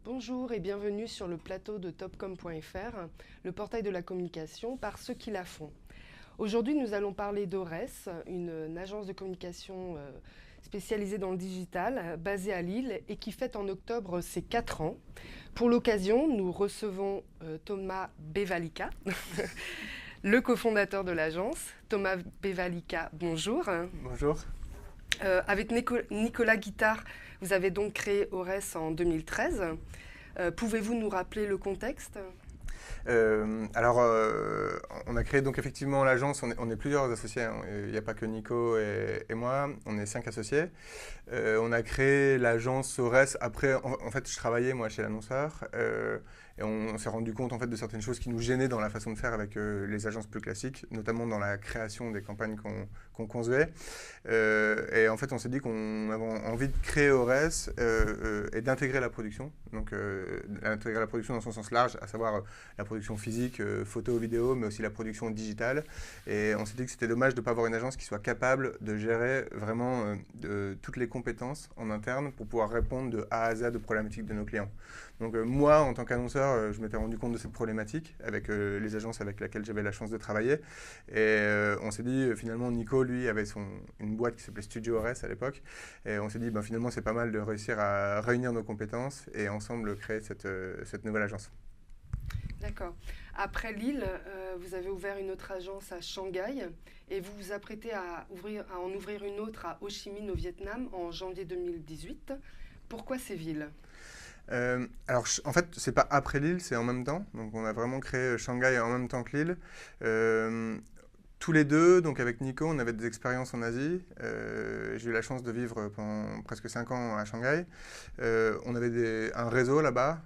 Bonjour et bienvenue sur le plateau de topcom.fr, le portail de la communication par ceux qui la font. Aujourd'hui, nous allons parler d'Ores, une agence de communication spécialisée dans le digital, basée à Lille et qui fête en octobre ses 4 ans. Pour l'occasion, nous recevons Thomas Bevalika, le cofondateur de l'agence. Thomas Bevalika, bonjour. Bonjour. Avec Nicolas Guittard, vous avez donc créé Ores en 2013. Pouvez-vous nous rappeler le contexte ? On a créé donc effectivement l'agence, on est plusieurs associés, hein. Il n'y a pas que Nico et moi, on est 5 associés. On a créé l'agence Ores, après en fait je travaillais moi chez l'annonceur et on s'est rendu compte en fait de certaines choses qui nous gênaient dans la façon de faire avec les agences plus classiques, notamment dans la création des campagnes qu'on concevait. Et en fait on s'est dit qu'on avait envie de créer Ores et d'intégrer la production, donc intégrer la production dans son sens large, à savoir la production physique, photo, vidéo, mais aussi la production digitale. Et on s'est dit que c'était dommage de ne pas avoir une agence qui soit capable de gérer vraiment toutes les compétences en interne pour pouvoir répondre de A à Z aux problématiques de nos clients. Donc moi, en tant qu'annonceur, je m'étais rendu compte de cette problématique avec les agences avec lesquelles j'avais la chance de travailler. Et on s'est dit, finalement, Nico, lui, avait une boîte qui s'appelait Studio Ores à l'époque. Et on s'est dit, finalement, c'est pas mal de réussir à réunir nos compétences et ensemble créer cette nouvelle agence. D'accord. Après Lille, vous avez ouvert une autre agence à Shanghai et vous vous apprêtez à en ouvrir une autre à Ho Chi Minh au Vietnam en janvier 2018. Pourquoi ces villes ? Alors, en fait, c'est pas après Lille, c'est en même temps. Donc, on a vraiment créé Shanghai en même temps que Lille. Tous les deux, donc avec Nico, on avait des expériences en Asie. J'ai eu la chance de vivre pendant presque 5 ans à Shanghai. On avait un réseau là-bas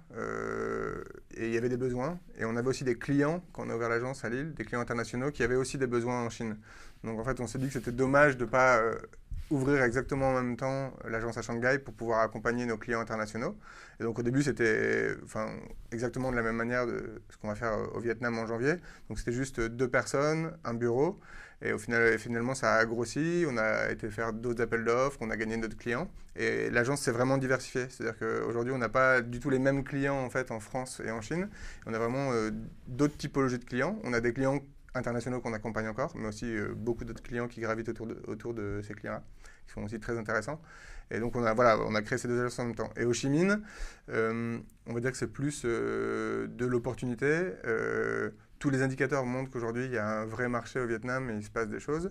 et il y avait des besoins. Et on avait aussi des clients, quand on a ouvert l'agence à Lille, des clients internationaux qui avaient aussi des besoins en Chine. Donc en fait, on s'est dit que c'était dommage de ne pas ouvrir exactement en même temps l'agence à Shanghai pour pouvoir accompagner nos clients internationaux. Et donc au début, c'était exactement de la même manière de ce qu'on va faire au Vietnam en janvier. Donc c'était juste 2 personnes, un bureau. Et finalement, ça a grossi. On a été faire d'autres appels d'offres, on a gagné d'autres clients. Et l'agence s'est vraiment diversifiée. C'est-à-dire qu'aujourd'hui, on n'a pas du tout les mêmes clients en fait en France et en Chine. On a vraiment d'autres typologies de clients. On a des clients internationaux qu'on accompagne encore, mais aussi beaucoup d'autres clients qui gravitent autour de ces clients-là, qui sont aussi très intéressants. Et donc, on a créé ces 2 agences en même temps. Et Ho Chi Minh, on va dire que c'est plus de l'opportunité. Tous les indicateurs montrent qu'aujourd'hui, il y a un vrai marché au Vietnam et il se passe des choses.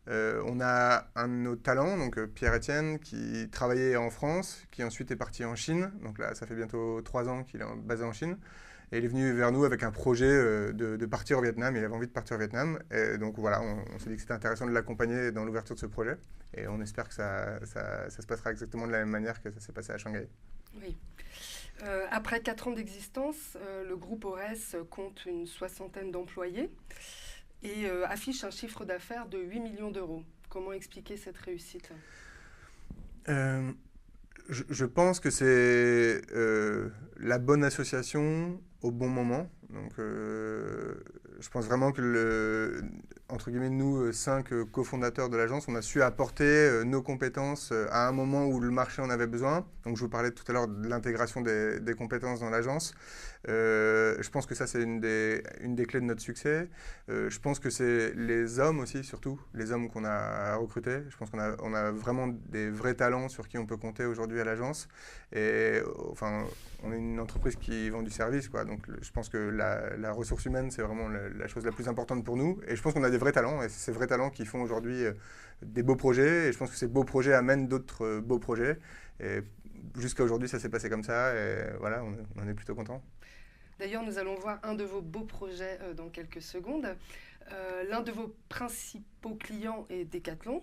On a un de nos talents, donc Pierre-Étienne, qui travaillait en France, qui ensuite est parti en Chine. Donc là, ça fait bientôt 3 ans qu'il est basé en Chine. Et il est venu vers nous avec un projet de partir au Vietnam. Il avait envie de partir au Vietnam. Et donc voilà, on s'est dit que c'était intéressant de l'accompagner dans l'ouverture de ce projet. Et on espère que ça se passera exactement de la même manière que ça s'est passé à Shanghai. Oui. Après 4 ans d'existence, le groupe Ores compte une 60aine d'employés et affiche un chiffre d'affaires de 8 millions d'euros. Comment expliquer cette réussite ? Je pense que c'est la bonne association au bon moment. Donc, je pense vraiment que, entre guillemets, nous, 5 cofondateurs de l'agence, on a su apporter nos compétences à un moment où le marché en avait besoin. Donc, je vous parlais tout à l'heure de l'intégration des compétences dans l'agence. Je pense que ça, c'est une des clés de notre succès. Je pense que c'est les hommes aussi, surtout, les hommes qu'on a recrutés. Je pense qu'on a vraiment des vrais talents sur qui on peut compter aujourd'hui à l'agence. Et enfin, on est une entreprise qui vend du service, quoi. Donc, je pense que la ressource humaine, c'est vraiment la chose la plus importante pour nous. Et je pense qu'on a des vrais talents. Et c'est ces vrais talents qui font aujourd'hui des beaux projets. Et je pense que ces beaux projets amènent d'autres beaux projets. Et jusqu'à aujourd'hui, ça s'est passé comme ça. Et voilà, on en est plutôt content. D'ailleurs, nous allons voir un de vos beaux projets dans quelques secondes. L'un de vos principaux clients est Decathlon.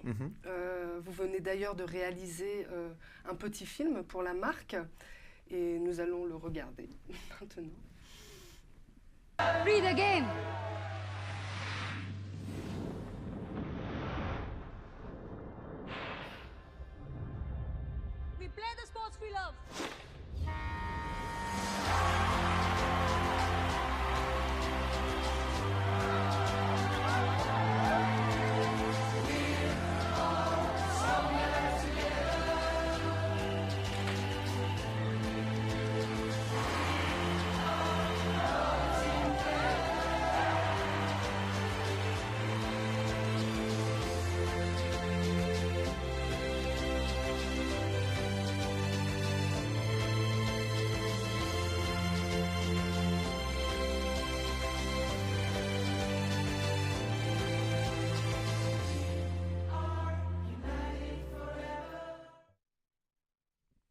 Vous venez d'ailleurs de réaliser un petit film pour la marque et nous allons le regarder maintenant. Free the game! We play the sports we love.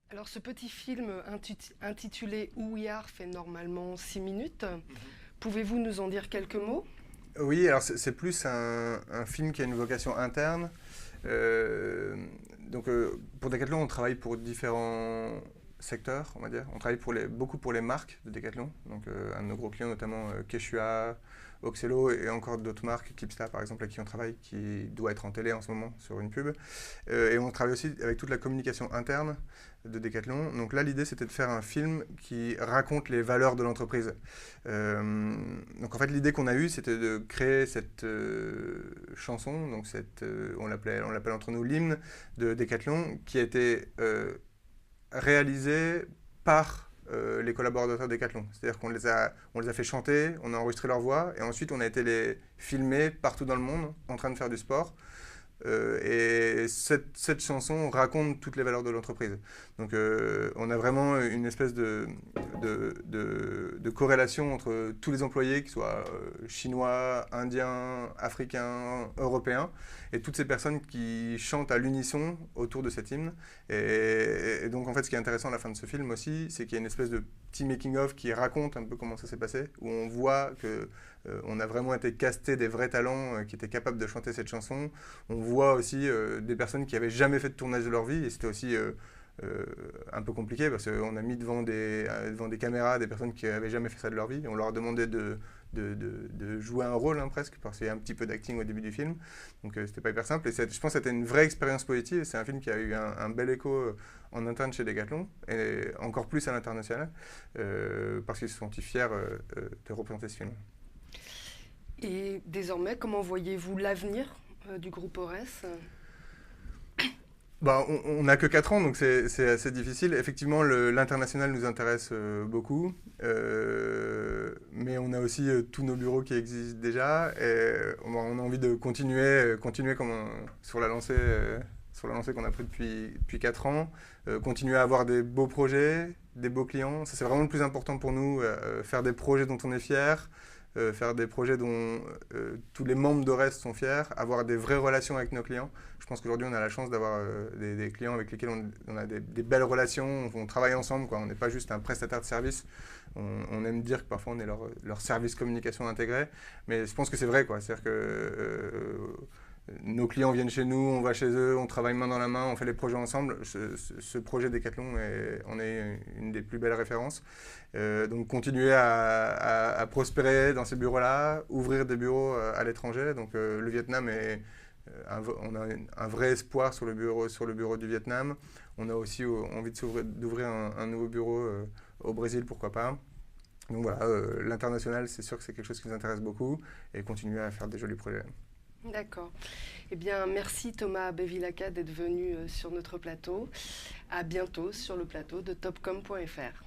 Alors ce petit film intitulé Who We Are fait normalement 6 minutes. Pouvez-vous nous en dire quelques mots? Oui, alors c'est plus un film qui a une vocation interne. Pour Decathlon, on travaille pour différents secteurs, on va dire. On travaille beaucoup pour les marques de Decathlon. Donc, un de nos gros clients, notamment Quechua, Oxelo et encore d'autres marques, Kipsta par exemple, avec qui on travaille, qui doit être en télé en ce moment sur une pub. Et on travaille aussi avec toute la communication interne de Decathlon. Donc là, l'idée, c'était de faire un film qui raconte les valeurs de l'entreprise. Donc en fait, l'idée qu'on a eue, c'était de créer cette chanson, donc on l'appelle entre nous l'hymne de Decathlon, qui a été réalisée par les collaborateurs Decathlon. C'est-à-dire qu'on les a fait chanter, on a enregistré leur voix, et ensuite on a été les filmer partout dans le monde en train de faire du sport. Et cette chanson raconte toutes les valeurs de l'entreprise. Donc on a vraiment une espèce de corrélation entre tous les employés, qu'ils soient chinois, indiens, africains, européens, et toutes ces personnes qui chantent à l'unisson autour de cet hymne. Et donc en fait ce qui est intéressant à la fin de ce film aussi, c'est qu'il y a une espèce de petit making-of qui raconte un peu comment ça s'est passé, où on voit que on a vraiment été casté des vrais talents qui étaient capables de chanter cette chanson. On voit aussi des personnes qui n'avaient jamais fait de tournage de leur vie, et c'était aussi un peu compliqué parce qu'on a mis devant des caméras des personnes qui n'avaient jamais fait ça de leur vie. On leur a demandé de jouer un rôle presque, parce qu'il y a un petit peu d'acting au début du film. Donc c'était pas hyper simple. Et je pense que c'était une vraie expérience positive. C'est un film qui a eu un bel écho en interne chez Decathlon, et encore plus à l'international, parce qu'ils se sont fiers de représenter ce film. Et désormais, comment voyez-vous l'avenir du groupe Aurès? On n'a que 4 ans, donc c'est assez difficile. Effectivement, l'international nous intéresse beaucoup, mais on a aussi tous nos bureaux qui existent déjà, et on a envie de continuer sur la lancée qu'on a pris depuis 4 ans, continuer à avoir des beaux projets, des beaux clients. Ça, c'est vraiment le plus important pour nous, faire des projets dont on est fier, faire des projets dont tous les membres d'Aurès sont fiers, avoir des vraies relations avec nos clients. Je pense qu'aujourd'hui, on a la chance d'avoir des clients avec lesquels on a des belles relations, on travaille ensemble, quoi. On n'est pas juste un prestataire de service. On aime dire que parfois on est leur service communication intégré, mais je pense que c'est vrai, quoi. C'est-à-dire que nos clients viennent chez nous, on va chez eux, on travaille main dans la main, on fait les projets ensemble. Ce projet Decathlon en est une des plus belles références. Donc continuer à prospérer dans ces bureaux-là, ouvrir des bureaux à l'étranger. Donc le Vietnam on a un vrai espoir sur le bureau du Vietnam. On a aussi envie d'ouvrir un nouveau bureau au Brésil, pourquoi pas. Donc voilà, l'international, c'est sûr que c'est quelque chose qui nous intéresse beaucoup, et continuer à faire des jolis projets. D'accord. Eh bien, merci Thomas Bevilacqua d'être venu sur notre plateau. À bientôt sur le plateau de topcom.fr.